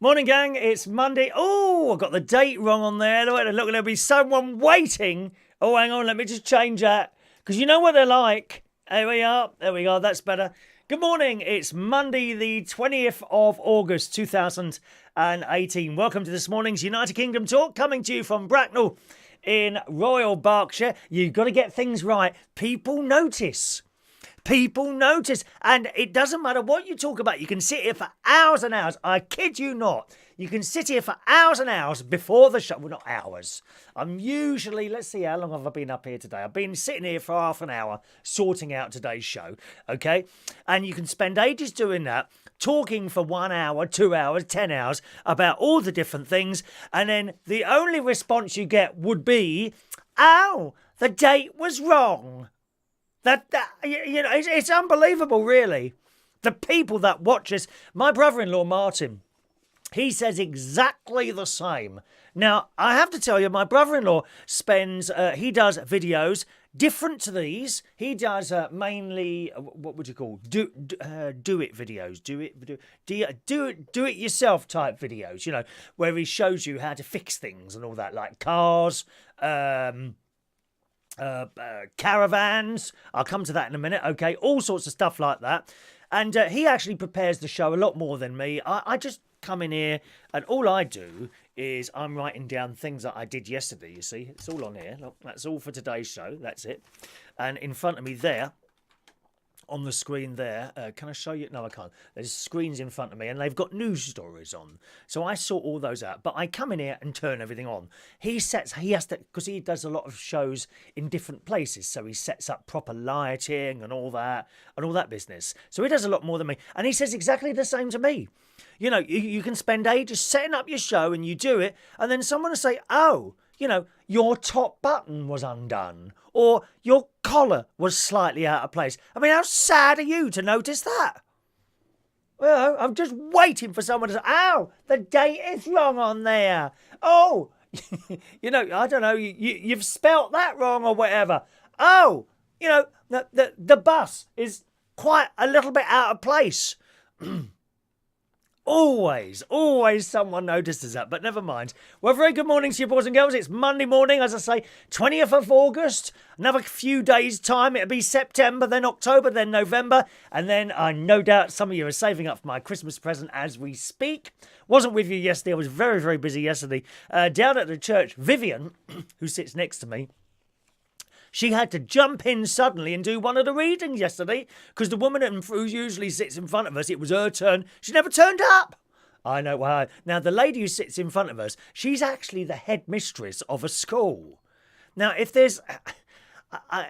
Morning, gang. It's Monday. Oh, I got the date wrong on there. Look, there'll be someone waiting. Oh, hang on. Let me just change that. Because you know what they're like. There we are. There we go. That's better. Good morning. It's Monday, the 20th of August, 2018. Welcome to this morning's United Kingdom Talk, coming to you from Bracknell in Royal Berkshire. You've got to get things right. People notice. People notice, and it doesn't matter what you talk about. You can sit here for hours and hours. I kid you not. You can sit here for hours and hours before the show. Well, not hours. I'm usually, let's see, how long have I been up here today? I've been sitting here for half an hour sorting out today's show, okay? And you can spend ages doing that, talking for 1 hour, 2 hours, 10 hours about all the different things, and then the only response you get would be, oh, the date was wrong. It's unbelievable, really. The people that watch us. My brother-in-law, Martin, he says exactly the same. Now, I have to tell you, my brother-in-law he does videos different to these. He does mainly, what would you call, do it videos, do it yourself type videos, you know, where he shows you how to fix things and all that, like cars, caravans. I'll come to that in a minute. Okay, all sorts of stuff like that. And he actually prepares the show a lot more than me. I just come in here and all I do is I'm writing down things that I did yesterday. You see, it's all on here. Look, that's all for today's show. That's it. And in front of me there, on the screen there, can I show you? No, I can't. There's screens in front of me and they've got news stories on. So I sort all those out. But I come in here and turn everything on. He has to, because he does a lot of shows in different places. So he sets up proper lighting and all that business. So he does a lot more than me. And he says exactly the same to me. You know, you can spend ages setting up your show and you do it. And then someone will say, oh, you know, your top button was undone or your collar was slightly out of place. I mean, how sad are you to notice that? Well, I'm just waiting for someone to say, oh, the date is wrong on there. Oh, you know, I don't know, you've spelt that wrong or whatever. Oh, you know, the bus is quite a little bit out of place. Always someone notices that, but never mind. Well, very good morning to you, boys and girls. It's Monday morning, as I say, 20th of August. Another few days' time, it'll be September, then October, then November, and then I no doubt some of you are saving up for my Christmas present as we speak. Wasn't with you yesterday. I was very, very busy yesterday. Down at the church, Vivian, who sits next to me, she had to jump in suddenly and do one of the readings yesterday because the woman who usually sits in front of us, it was her turn. She never turned up. I know why. Now, the lady who sits in front of us, she's actually the headmistress of a school. Now, if there's...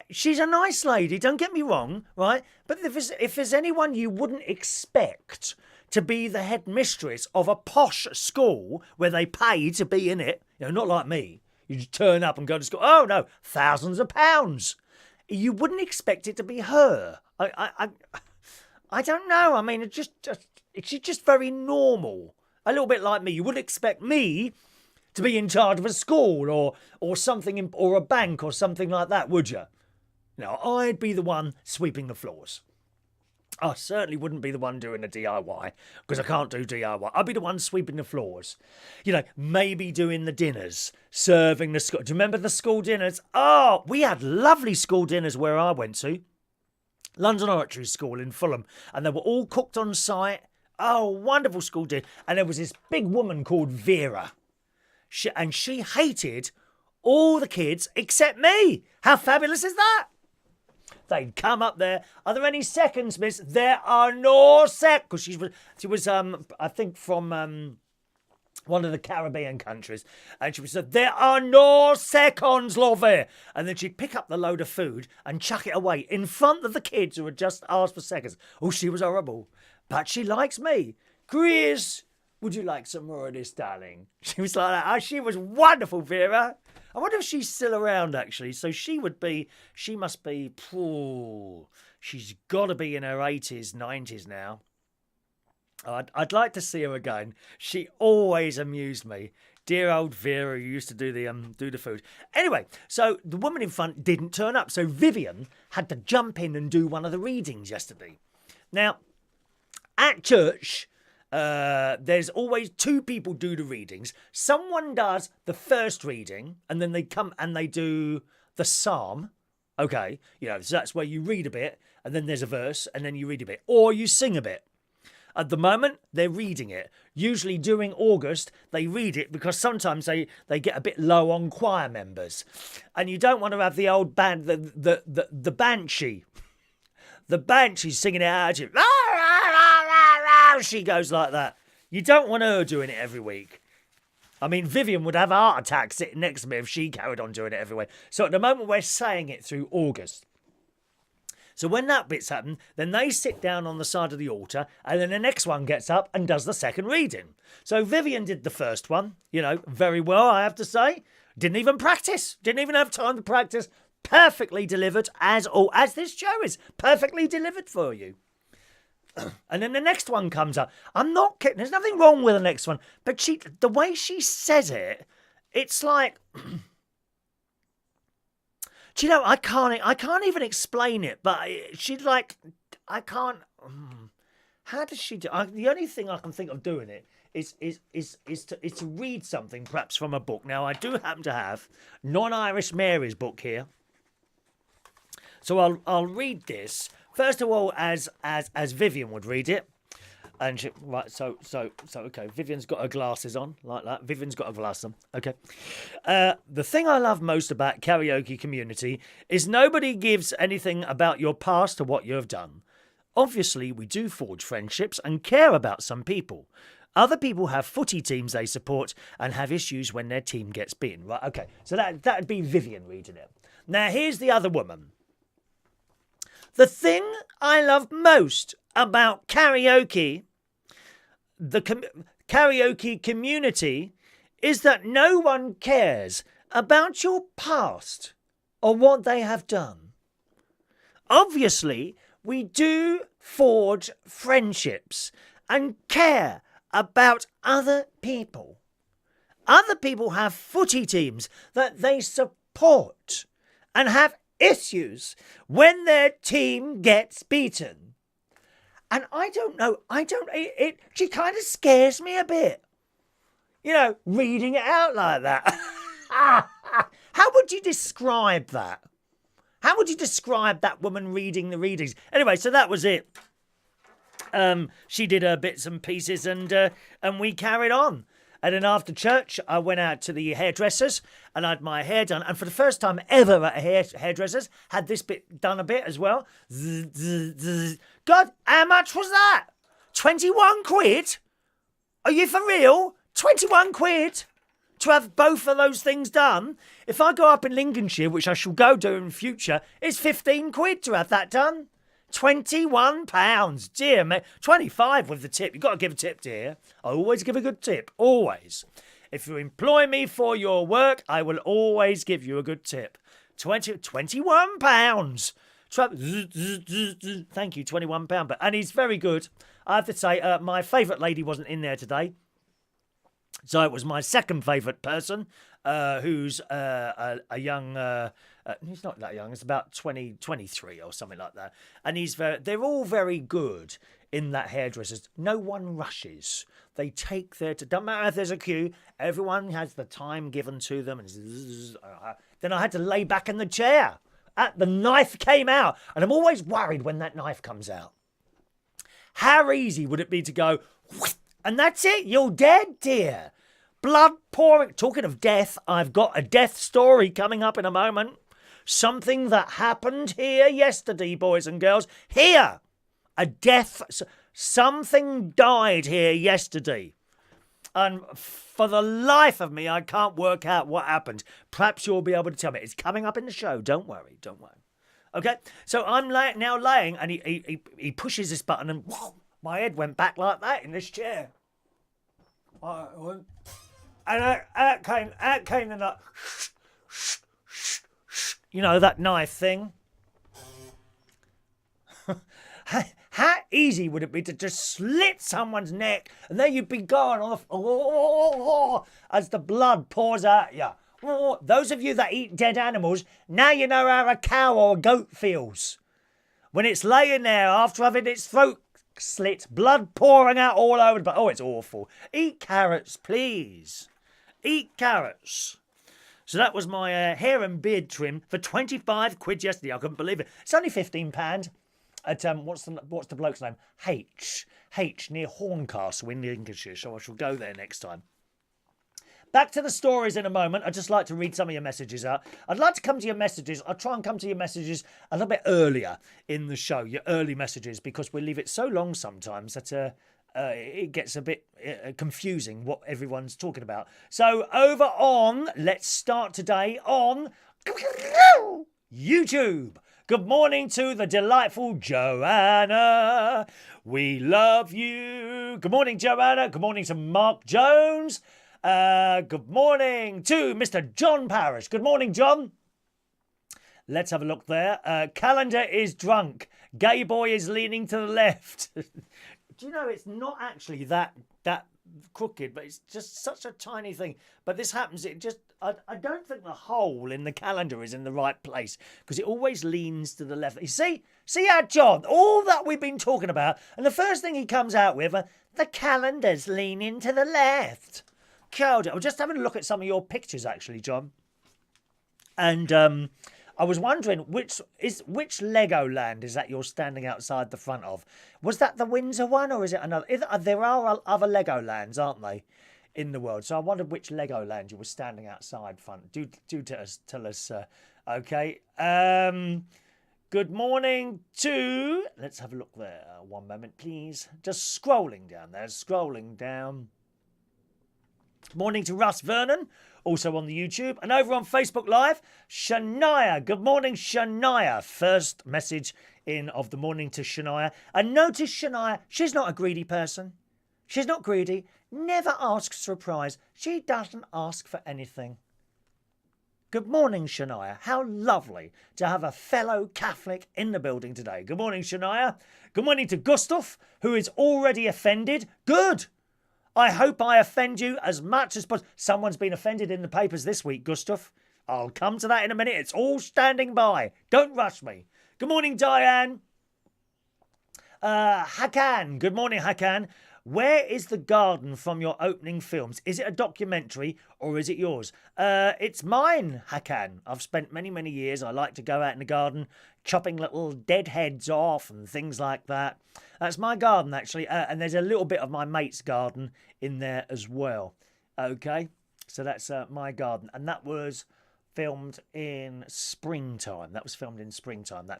she's a nice lady, don't get me wrong, right? But if there's anyone you wouldn't expect to be the headmistress of a posh school where they pay to be in it, you know, not like me. You just turn up and go to school. Oh, no, thousands of pounds. You wouldn't expect it to be her. I don't know. I mean, she's just very normal. A little bit like me. You wouldn't expect me to be in charge of a school or something, or a bank or something like that, would you? No, I'd be the one sweeping the floors. I certainly wouldn't be the one doing the DIY, because I can't do DIY. I'd be the one sweeping the floors. You know, maybe doing the dinners, serving the school. Do you remember the school dinners? Oh, we had lovely school dinners where I went to. London Oratory School in Fulham. And they were all cooked on site. Oh, wonderful school dinner. And there was this big woman called Vera. She hated all the kids except me. How fabulous is that? They'd come up there. Are there any seconds, miss? There are no seconds. Because she was I think from one of the Caribbean countries. And she said, there are no seconds, lovey. And then she'd pick up the load of food and chuck it away in front of the kids who had just asked for seconds. Oh, she was horrible. But she likes me. Chris, would you like some more of this, darling? She was like that. Oh, she was wonderful, Vera. I wonder if she's still around, actually. So she must be, she's got to be in her 80s, 90s now. I'd like to see her again. She always amused me. Dear old Vera who used to do the food. Anyway, so the woman in front didn't turn up. So Vivian had to jump in and do one of the readings yesterday. Now, at church, There's always two people do the readings. Someone does the first reading, and then they come and they do the psalm. Okay, so that's where you read a bit, and then there's a verse, and then you read a bit, or you sing a bit. At the moment, they're reading it. Usually during August, they read it because sometimes they get a bit low on choir members. And you don't want to have the old band, the banshee. The banshee singing it out. She goes like that. You don't want her doing it every week. I mean, Vivian would have a heart attack sitting next to me if she carried on doing it every week. So at the moment, we're saying it through August. So when that bit's happened, then they sit down on the side of the altar, and then the next one gets up and does the second reading. So Vivian did the first one, very well, I have to say. Didn't even practice. Didn't even have time to practice. Perfectly delivered, as this show is. Perfectly delivered for you. And then the next one comes up. I'm not kidding. There's nothing wrong with the next one. But the way she says it, it's like... Do you know, I can't even explain it, but she's like, I can't... How does she do... the only thing I can think of doing it is to read something, perhaps from a book. Now, I do happen to have Non-Irish Mary's book here. So I'll read this, first of all, as Vivian would read it. And okay, Vivian's got her glasses on, like that. Vivian's got her glasses on, okay. The thing I love most about karaoke community is nobody gives anything about your past or what you have done. Obviously, we do forge friendships and care about some people. Other people have footy teams they support and have issues when their team gets beaten. Right, okay, so that'd be Vivian reading it. Now, here's the other woman. The thing I love most about karaoke... the karaoke community is that no one cares about your past or what they have done. Obviously, we do forge friendships and care about other people. Other people have footy teams that they support and have issues when their team gets beaten. And I don't know, she kind of scares me a bit. Reading it out like that. How would you describe that? How would you describe that woman reading the readings? Anyway, so that was it. She did her bits and pieces and we carried on. And then after church, I went out to the hairdressers and I had my hair done. And for the first time ever at a hairdresser's, had this bit done a bit as well. God, how much was that? 21 quid? Are you for real? 21 quid? To have both of those things done? If I go up in Lincolnshire, which I shall go do in future, it's 15 quid to have that done. £21. Dear me. 25 with the tip. You've got to give a tip, dear. I always give a good tip. Always. If you employ me for your work, I will always give you a good tip. £21. Thank you, £21. And he's very good. I have to say, my favourite lady wasn't in there today. So it was my second favourite person, who's a young... he's not that young. It's about 23 or something like that. And they're all very good in that hairdressers. No one rushes. They take their... Don't matter if there's a queue. Everyone has the time given to them. And then I had to lay back in the chair. The knife came out. And I'm always worried when that knife comes out. How easy would it be to go... And that's it. You're dead, dear. Blood pouring. Talking of death, I've got a death story coming up in a moment. Something that happened here yesterday, boys and girls. Here. A death. Something died here yesterday. And for the life of me, I can't work out what happened. Perhaps you'll be able to tell me. It's coming up in the show. Don't worry. Don't worry. Okay? So I'm now laying, and he pushes this button, and whoa, my head went back like that in this chair. And out came the knife. You know, that knife thing. How easy would it be to just slit someone's neck and then you'd be gone off as the blood pours out you? Those of you that eat dead animals, now you know how a cow or a goat feels. When it's laying there after having its throat stomach slit, blood pouring out all over. But oh, it's awful. Eat carrots, please. Eat carrots. So that was my hair and beard trim for 25 quid yesterday. I couldn't believe it. It's only £15 at what's the bloke's name? H near Horncastle in Lincolnshire. So I shall go there next time. Back to the stories in a moment. I'd just like to read some of your messages out. I'd like to come to your messages. I'll try and come to your messages a little bit earlier in the show, your early messages, because we leave it so long sometimes that it gets a bit confusing what everyone's talking about. So over on, let's start today on YouTube. Good morning to the delightful Joanna. We love you. Good morning, Joanna. Good morning to Mark Jones. Good morning to Mr. John Parrish. Good morning, John. Let's have a look there. Calendar is drunk. Gay boy is leaning to the left. Do you know it's not actually that crooked, but it's just such a tiny thing. But this happens. I don't think the hole in the calendar is in the right place because it always leans to the left. You see how John, all that we've been talking about, and the first thing he comes out with, the calendar's leaning to the left. God, I was just having a look at some of your pictures actually, John, and I was wondering which Legoland is that you're standing outside the front of? Was that the Windsor one or is it another? There are other Legolands, aren't they, in the world? So I wondered which Legoland you were standing outside front. Do tell us. Okay. Good morning to. Let's have a look there. One moment, please. Just scrolling down there. Scrolling down. Morning to Russ Vernon, also on the YouTube. And over on Facebook Live, Shania. Good morning, Shania. First message in of the morning to Shania. And notice Shania, she's not a greedy person. She's not greedy. Never asks for a prize. She doesn't ask for anything. Good morning, Shania. How lovely to have a fellow Catholic in the building today. Good morning, Shania. Good morning to Gustav, who is already offended. Good. I hope I offend you as much as possible. Someone's been offended in the papers this week, Gustav. I'll come to that in a minute. It's all standing by. Don't rush me. Good morning, Diane. Hakan. Good morning, Hakan. Where is the garden from your opening films? Is it a documentary or is it yours? It's mine, Hakan. I've spent many, many years. I like to go out in the garden, chopping little dead heads off and things like that. That's my garden, actually. And there's a little bit of my mate's garden in there as well. Okay, so that's my garden. And that was filmed in springtime.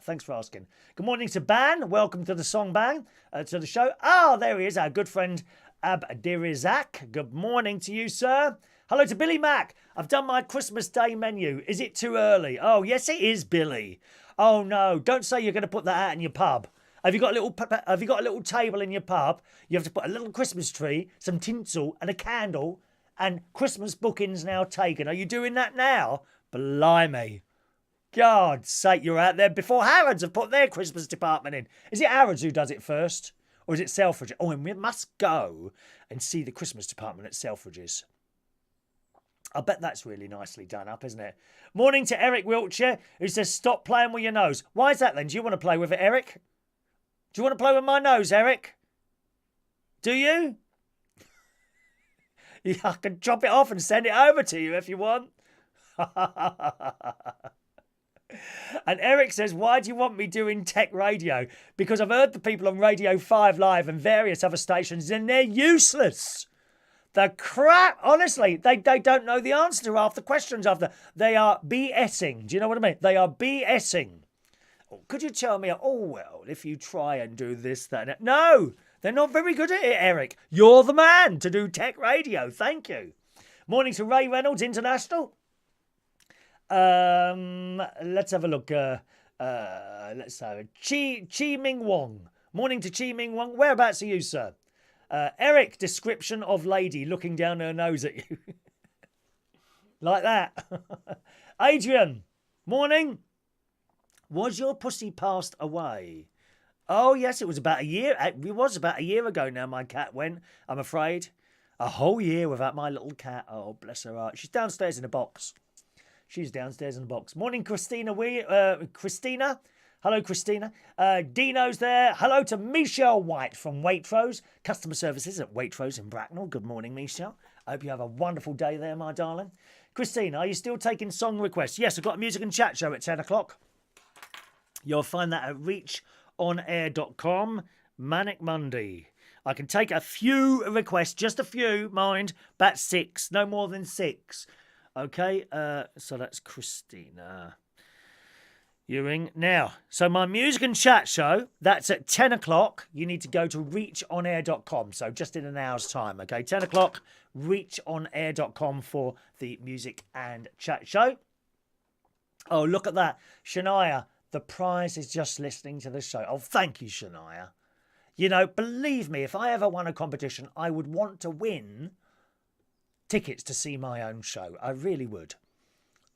Thanks for asking. Good morning to Ban. Welcome to the Song Bang, to the show. Oh, there he is, our good friend Abdirizak. Good morning to you, sir. Hello to Billy Mack. I've done my Christmas Day menu. Is it too early? Oh, yes, it is, Billy. Oh, no, don't say you're going to put that out in your pub. Have you got a little table in your pub? You have to put a little Christmas tree, some tinsel and a candle, and Christmas bookings now taken. Are you doing that now? Blimey. God's sake, you're out there before Harrods have put their Christmas department in. Is it Harrods who does it first? Or is it Selfridges? Oh, and we must go and see the Christmas department at Selfridges. I bet that's really nicely done up, isn't it? Morning to Eric Wiltshire, who says, stop playing with your nose. Why is that then? Do you want to play with it, Eric? Do you want to play with my nose, Eric? Do you? Yeah, I can chop it off and send it over to you if you want. And Eric says, why do you want me doing tech radio? Because I've heard the people on Radio 5 Live and various other stations and they're useless. The crap, honestly, they don't know the answer to half the questions after. They are BSing. Do you know what I mean? They are BSing. Could you tell me, oh, well, if you try and do this, that, and that. No, they're not very good at it, Eric. You're the man to do tech radio. Thank you. Morning to Ray Reynolds, International. Let's have a look. Let's have Chi Ming Wong. Morning to Chi Ming Wong. Whereabouts are you, sir? Eric, description of lady looking down her nose at you. Like that. Adrian, morning. Was your pussy passed away? Oh, yes, it was about a year. It was about a year ago now my cat went, I'm afraid. A whole year without my little cat. Oh, bless her heart. She's downstairs in a box. Morning, Christina. Christina. Hello, Christina. Dino's there. Hello to Michelle White from Waitrose. Customer services at Waitrose in Bracknell. Good morning, Michelle. I hope you have a wonderful day there, my darling. Christina, are you still taking song requests? Yes, I've got a music and chat show at 10 o'clock. You'll find that at reachonair.com. Manic Monday. I can take a few requests, just a few, mind, about 6, no more than 6. Okay, so that's Christina Ewing. Now, so my music and chat show, that's at 10 o'clock. You need to go to reachonair.com, so just in an hour's time, okay? 10 o'clock, reachonair.com for the music and chat show. Oh, look at that. Shania, the prize is just listening to the show. Oh, thank you, Shania. You know, believe me, if I ever won a competition, I would want to win tickets to see my own show. I really would.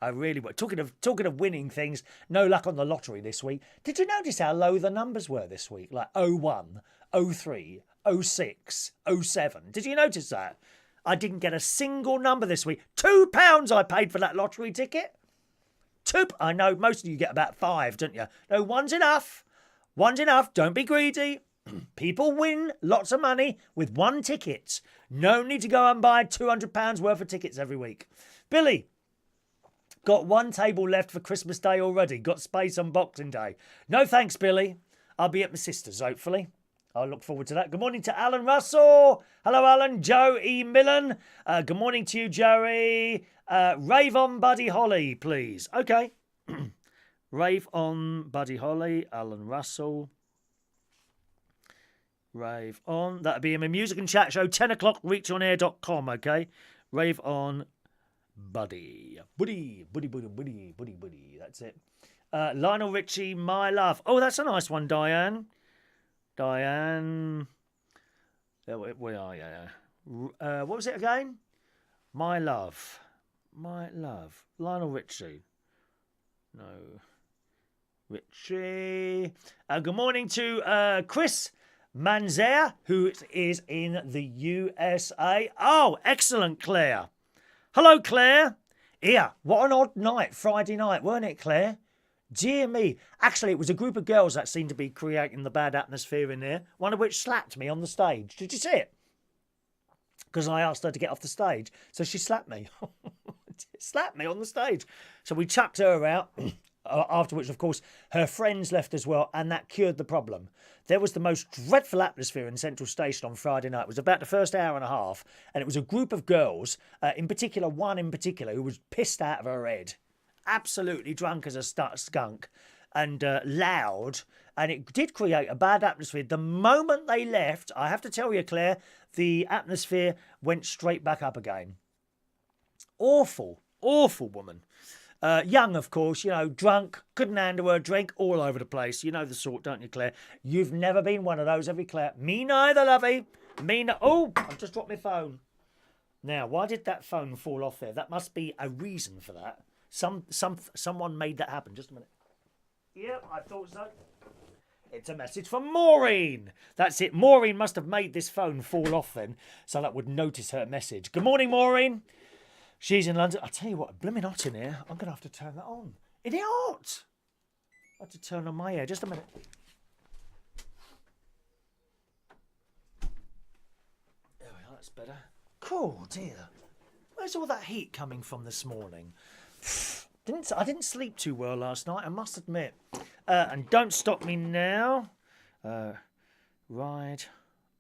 I really would. Talking of winning things, no luck on the lottery this week. Did you notice how low the numbers were this week? Like 01, 03, 06, 07. Did you notice that? I didn't get a single number this week. £2 I paid for that lottery ticket. I know most of you get about 5, don't you? No, one's enough. One's enough. Don't be greedy. People win lots of money with one ticket. No need to go and buy £200 worth of tickets every week. Billy, got one table left for Christmas Day already. Got space on Boxing Day. No thanks, Billy. I'll be at my sister's, hopefully. I look forward to that. Good morning to Alan Russell. Hello, Alan. Joe E. Millen. Good morning to you, Joey. Rave on Buddy Holly, please. Okay. Rave on Buddy Holly. Alan Russell. Rave on. That'll be in my music and chat show, 10 o'clock, reachonair.com, okay? Rave on Buddy. Buddy. That's it. Lionel Richie, My Love. Oh, that's a nice one, Diane. There we are, yeah. What was it again? My Love. Lionel Richie. No. Richie. Good morning to Chris Manzer, who is in the USA. Oh, excellent, Claire. Hello, Claire. Yeah, what an odd night, Friday night, weren't it, Claire? Dear me. Actually, it was a group of girls that seemed to be creating the bad atmosphere in there, one of which slapped me on the stage. Did you see it? Because I asked her to get off the stage, so she slapped me. Slapped me on the stage. So we chucked her out. After which, of course, her friends left as well, and that cured the problem. There was the most dreadful atmosphere in Central Station on Friday night. It was about the first hour and a half, and it was a group of girls, in particular, one in particular, who was pissed out of her head. Absolutely drunk as a skunk, and loud, and it did create a bad atmosphere. The moment they left, I have to tell you, Claire, the atmosphere went straight back up again. Awful woman. Young, of course, you know, drunk, couldn't handle her drink, all over the place. You know the sort, don't you, Claire? You've never been one of those, have you, Claire? Me neither, lovey. Oh, I've just dropped my phone. Now, why did that phone fall off there? That must be a reason for that. Someone made that happen. Just a minute. Yep, I thought so. It's a message from Maureen. That's it. Maureen must have made this phone fall off then, so that would notice her message. Good morning, Maureen. She's in London. I'll tell you what, blooming hot in here. I'm going to have to turn that on. Is it hot? I have to turn on my air. Just a minute. There we are. That's better. Cool, dear. Where's all that heat coming from this morning? I didn't sleep too well last night, I must admit. And don't stop me now. Ride.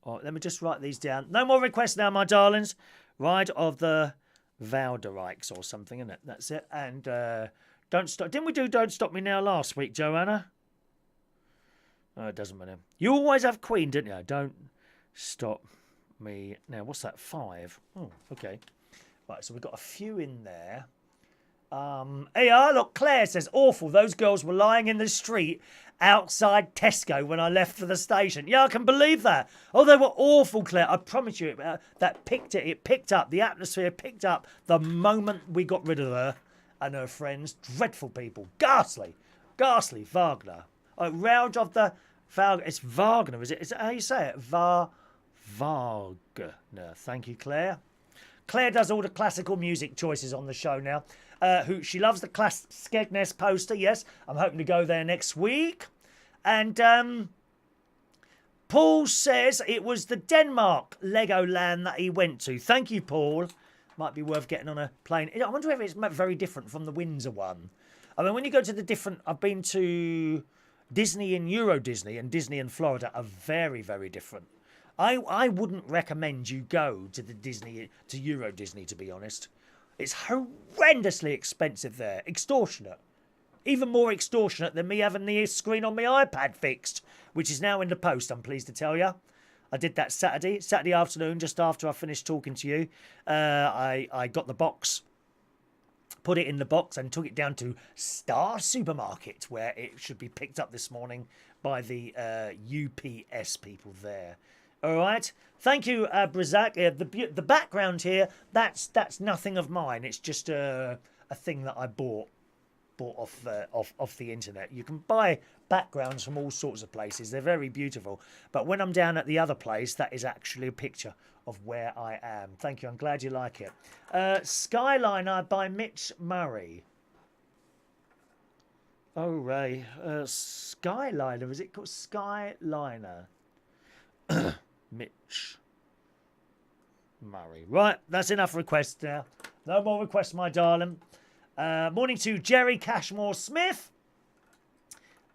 Oh, let me just write these down. No more requests now, my darlings. Ride of the Valderiks or something, isn't it? That's it. And don't stop. Didn't we do Don't Stop Me Now last week, Joanna? Oh, it doesn't matter. You always have Queen, didn't you? Don't Stop Me Now. What's that? 5. Oh, okay. Right, so we've got a few in there. Look, Claire says, awful. Those girls were lying in the street outside Tesco when I left for the station. Yeah, I can believe that. Oh, they were awful, Claire. I promise you, it picked up. The atmosphere picked up the moment we got rid of her and her friends. Dreadful people. Ghastly. Wagner. Round of the Wagner. It's Wagner, is it? Is that how you say it? Wagner. Thank you, Claire. Claire does all the classical music choices on the show now. She loves the Skegness poster, yes. I'm hoping to go there next week. And Paul says it was the Denmark Legoland that he went to. Thank you, Paul. Might be worth getting on a plane. I wonder if it's very different from the Windsor one. I mean, when you go to the different... I've been to Disney and Euro Disney, and Disney and Florida are very, very different. I wouldn't recommend you go to the Disney, to Euro Disney, to be honest. It's horrendously expensive there. Extortionate. Even more extortionate than me having the screen on my iPad fixed, which is now in the post, I'm pleased to tell you. I did that Saturday afternoon, just after I finished talking to you. I got the box, put it in the box and took it down to Star Supermarket, where it should be picked up this morning by the UPS people there. All right. Thank you, Brazak. The background here, that's nothing of mine. It's just a thing that I bought off the internet. You can buy backgrounds from all sorts of places. They're very beautiful. But when I'm down at the other place, that is actually a picture of where I am. Thank you. I'm glad you like it. Skyliner by Mitch Murray. Oh, Ray. Skyliner. Is it called Skyliner? Mitch Murray. Right. That's enough requests now. No more requests, my darling. Morning to Jerry Cashmore Smith.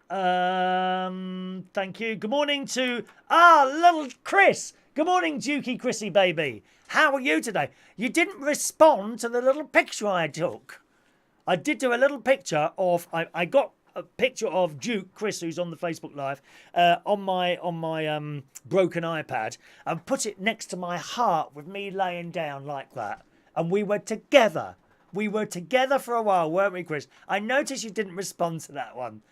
Thank you. Good morning to little Chris. Good morning, Dukey Chrissy baby. How are you today? You didn't respond to the little picture I took. I did do a little picture of. I got a picture of Duke Chris, who's on the Facebook Live, on my broken iPad, and put it next to my heart with me laying down like that, and we were together. We were together for a while, weren't we, Chris? I noticed you didn't respond to that one.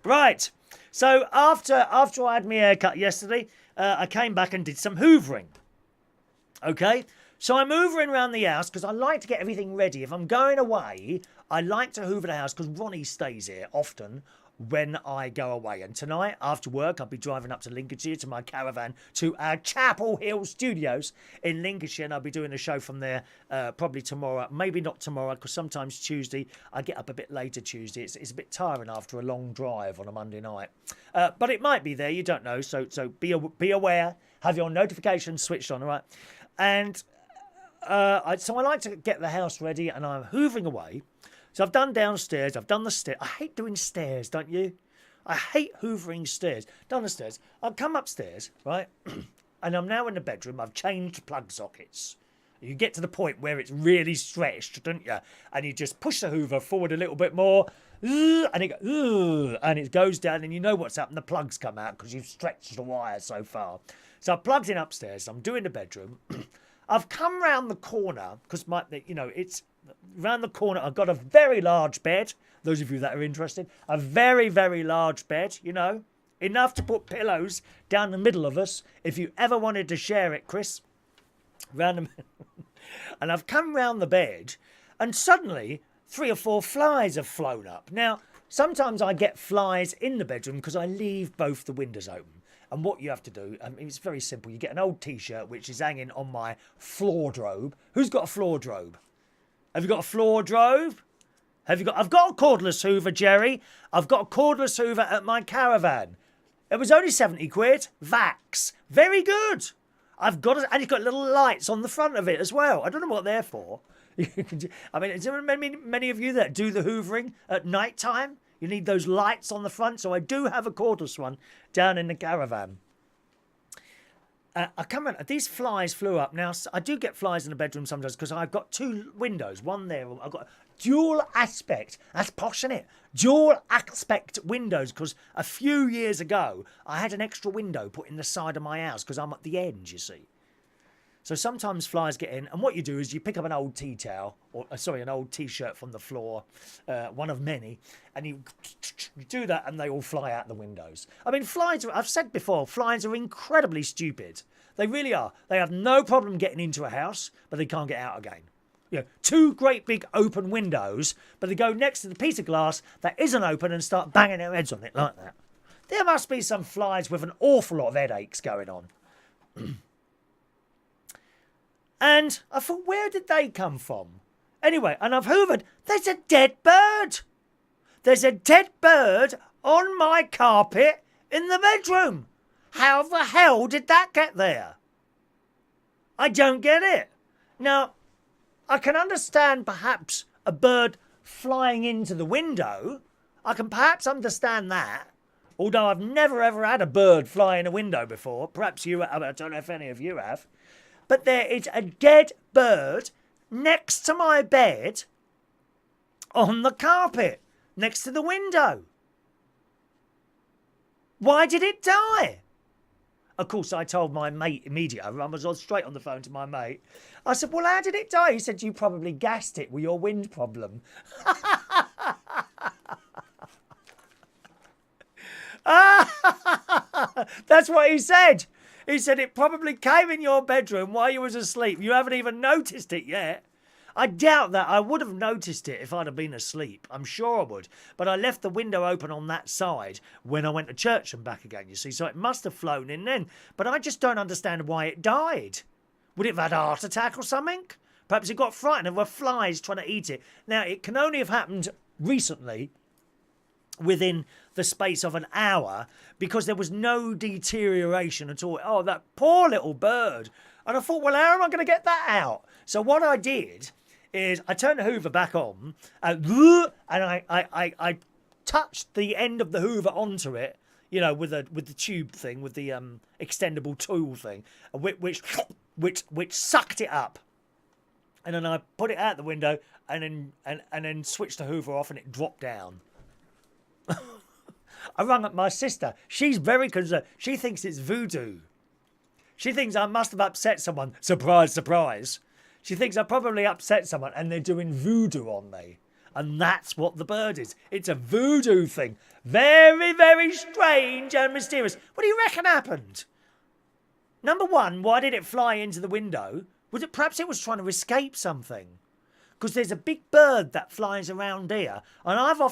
Right. So after I had my haircut yesterday, I came back and did some hoovering. Okay? So I'm hoovering around the house because I like to get everything ready. If I'm going away, I like to hoover the house because Ronnie stays here often when I go away. And tonight, after work, I'll be driving up to Lincolnshire to my caravan to our Chapel Hill studios in Lincolnshire, and I'll be doing a show from there probably tomorrow. Maybe not tomorrow, because sometimes Tuesday, I get up a bit later Tuesday. It's a bit tiring after a long drive on a Monday night. But it might be there, you don't know, so be aware. Have your notifications switched on, all right? And so I like to get the house ready, and I'm hoovering away. So I've done downstairs, I've done the stairs. I hate doing stairs, don't you? I hate hoovering stairs. Done the stairs. I've come upstairs, right? And I'm now in the bedroom. I've changed plug sockets. You get to the point where it's really stretched, don't you? And you just push the hoover forward a little bit more, and it goes down, and you know what's happened. The plugs come out because you've stretched the wire so far. So I've plugged in upstairs. I'm doing the bedroom. I've come round the corner because it's round the corner. I've got a very large bed. Those of you that are interested, a very, very large bed. Enough to put pillows down the middle of us if you ever wanted to share it, Chris. And I've come round the bed, and suddenly 3 or 4 flies have flown up. Now, sometimes I get flies in the bedroom because I leave both the windows open. And what you have to do, it's very simple. You get an old T-shirt, which is hanging on my floor drobe. Who's got a floor drobe? Have you got a floor drobe? I've got a cordless hoover, Jerry. I've got a cordless hoover at my caravan. It was only 70 quid. Vax. Very good. And it's got little lights on the front of it as well. I don't know what they're for. I mean, is there many of you that do the hoovering at night time? You need those lights on the front. So I do have a cordless one down in the caravan. These flies flew up. Now, I do get flies in the bedroom sometimes because I've got 2 windows. One there. I've got dual aspect. That's posh, isn't it? Dual aspect windows, because a few years ago, I had an extra window put in the side of my house because I'm at the end, you see. So sometimes flies get in, and what you do is you pick up an old tea towel, an old T-shirt from the floor, one of many, and you do that, and they all fly out the windows. I mean, I've said before, flies are incredibly stupid. They really are. They have no problem getting into a house, but they can't get out again. 2 great big open windows, but they go next to the piece of glass that isn't open and start banging their heads on it like that. There must be some flies with an awful lot of headaches going on. And I thought, where did they come from? Anyway, and I've hoovered. There's a dead bird. There's a dead bird on my carpet in the bedroom. How the hell did that get there? I don't get it. Now, I can understand perhaps a bird flying into the window. I can perhaps understand that. Although I've never ever had a bird fly in a window before. Perhaps you have. I don't know if any of you have. But there is a dead bird next to my bed on the carpet, next to the window. Why did it die? Of course, I told my mate immediately. I was straight on the phone to my mate. I said, well, how did it die? He said, you probably gassed it with your wind problem. That's what he said. He said it probably came in your bedroom while you was asleep. You haven't even noticed it yet. I doubt that. I would have noticed it if I'd have been asleep. I'm sure I would. But I left the window open on that side when I went to church and back again, you see. So it must have flown in then. But I just don't understand why it died. Would it have had a heart attack or something? Perhaps it got frightened and were flies trying to eat it. Now, it can only have happened recently, within the space of an hour, because there was no deterioration at all. Oh, that poor little bird. And I thought, well, how am I going to get that out? So what I did is I turned the Hoover back on and I touched the end of the Hoover onto it, you know, with the tube thing, with the extendable tool thing, which sucked it up. And then I put it out the window and then switched the Hoover off and it dropped down. I rang up my sister. She's very concerned. She thinks it's voodoo. She thinks I must have upset someone. Surprise, surprise. She thinks I probably upset someone and they're doing voodoo on me. And that's what the bird is. It's a voodoo thing. Very, very strange and mysterious. What do you reckon happened? Number one, why did it fly into the window? Perhaps it was trying to escape something? Because there's a big bird that flies around here. And I've often